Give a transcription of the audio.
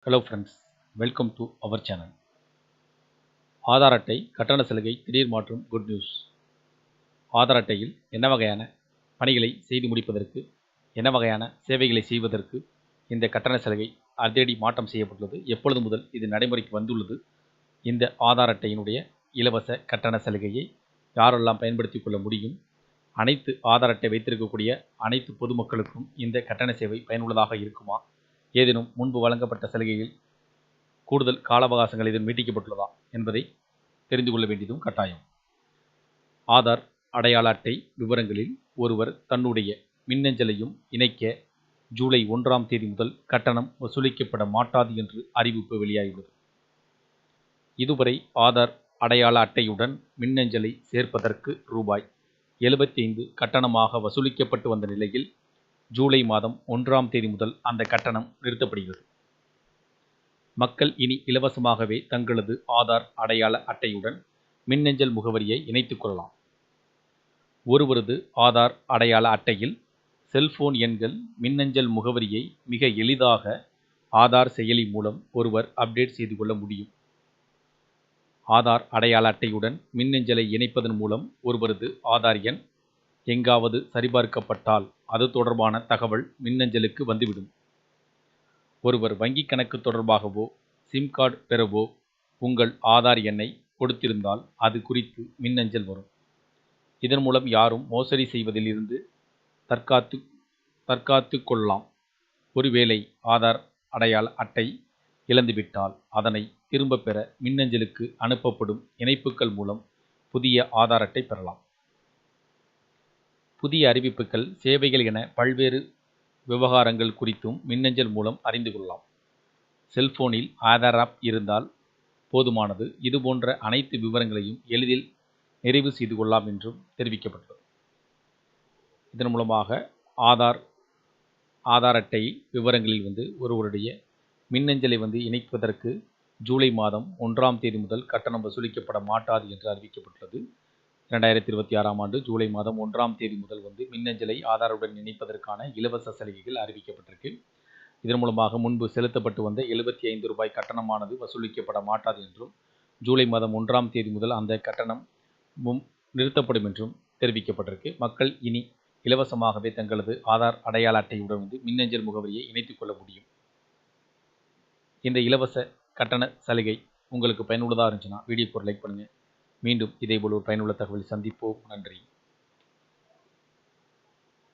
Hello friends, welcome to our channel. Aadhaar அட்டை கட்டண சலுகை திடீர் மாற்றம் குட் நியூஸ். ஆதார் அட்டையில் என்ன வகையான பணிகளை செய்து முடிப்பதற்கு, என்ன வகையான சேவைகளை செய்வதற்கு இந்த கட்டண சலுகை அதிரடி மாற்றம் செய்யப்பட்டுள்ளது. எப்பொழுது முதல் இது நடைமுறைக்கு வந்துள்ளது? இந்த ஆதார் அட்டையினுடைய இலவச கட்டண சலுகையை யாரெல்லாம் பயன்படுத்திக் கொள்ள முடியும்? அனைத்து ஆதார் அட்டை வைத்திருக்கக்கூடிய அனைத்து பொதுமக்களுக்கும் இந்த கட்டண சேவை பயனுள்ளதாக இருக்குமா? ஏதேனும் முன்பு வழங்கப்பட்ட சலுகையில் கூடுதல் கால அவகாசங்கள் எதுவும் நீட்டிக்கப்பட்டுள்ளதா என்பதை தெரிந்து கொள்ள வேண்டியதும் கட்டாயம். ஆதார் அடையாள அட்டை விவரங்களில் ஒருவர் தன்னுடைய மின்னஞ்சலையும் இணைக்க ஜூலை 1ஆம் தேதி முதல் கட்டணம் வசூலிக்கப்பட மாட்டாது என்று அறிவிப்பு வெளியாகியுள்ளது. இதுவரை ஆதார் அடையாள அட்டையுடன் மின்னஞ்சலை சேர்ப்பதற்கு ரூபாய் 75 கட்டணமாக வசூலிக்கப்பட்டு வந்த நிலையில் ஜூலை மாதம் 1ஆம் தேதி முதல் அந்த கட்டணம் நிறுத்தப்படுகிறது. மக்கள் இனி இலவசமாகவே தங்களது ஆதார் அடையாள அட்டையுடன் மின்னஞ்சல் முகவரியை இணைத்துக் கொள்ளலாம். ஒருவரது ஆதார் அடையாள அட்டையில் செல்போன் எண்கள், மின்னஞ்சல் முகவரியை மிக எளிதாக ஆதார் செயலி மூலம் ஒருவர் அப்டேட் செய்து கொள்ள முடியும். ஆதார் அடையாள அட்டையுடன் மின்னஞ்சலை இணைப்பதன் மூலம் ஒருவரது ஆதார் எண் எங்காவது சரிபார்க்கப்பட்டால் அது தொடர்பான தகவல் மின்னஞ்சலுக்கு வந்துவிடும். ஒருவர் வங்கி கணக்கு தொடர்பாகவோ சிம் கார்டு பெறவோ உங்கள் ஆதார் எண்ணை கொடுத்திருந்தால் அது குறித்து மின்னஞ்சல் வரும். இதன் மூலம் யாரும் மோசடி செய்வதில் இருந்து தற்காத்து கொள்ளலாம். ஒருவேளை ஆதார் அடையாள அட்டை இழந்துவிட்டால் அதனை திரும்ப பெற மின்னஞ்சலுக்கு அனுப்பப்படும் இணைப்புகள் மூலம் புதிய ஆதார் அட்டை பெறலாம். புதிய அறிவிப்புகள், சேவைகள் என பல்வேறு விவகாரங்கள் குறித்தும் மின்னஞ்சல் மூலம் அறிந்து கொள்ளலாம். செல்போனில் ஆதார் ஆப் இருந்தால் போதுமானது. இதுபோன்ற அனைத்து விவரங்களையும் எளிதில் நிறைவு செய்து கொள்ளலாம் என்றும் தெரிவிக்கப்பட்டுள்ளது. இதன் மூலமாக ஆதார் அட்டை விவரங்களில் ஒருவருடைய மின்னஞ்சலை இணைப்பதற்கு ஜூலை மாதம் 1ஆம் தேதி முதல் கட்டணம் வசூலிக்கப்பட மாட்டாது என்று அறிவிக்கப்பட்டுள்ளது. 2026ஆம் ஆண்டு ஜூலை மாதம் 1ஆம் தேதி முதல் மின்னஞ்சலை ஆதாருடன் இணைப்பதற்கான இலவச சலுகைகள் அறிவிக்கப்பட்டிருக்கு. இதன் மூலமாக முன்பு செலுத்தப்பட்டு வந்த 75 ரூபாய் கட்டணமானது வசூலிக்கப்பட மாட்டாது என்றும், ஜூலை மாதம் 1ஆம் தேதி முதல் அந்த கட்டணம் நிறுத்தப்படும் என்றும் தெரிவிக்கப்பட்டிருக்கு. மக்கள் இனி இலவசமாகவே தங்களது ஆதார் அடையாள அட்டையுடன் மின்னஞ்சல் முகவரியை இணைத்துக் கொள்ள முடியும். இந்த இலவச கட்டண சலுகை உங்களுக்கு பயனுள்ளதாக இருந்துச்சுன்னா வீடியோக்கு ஒரு லைக் பண்ணுங்கள். மீண்டும் இதேபோல் ஒரு பயனுள்ள தகவல் சந்திப்போம். நன்றி.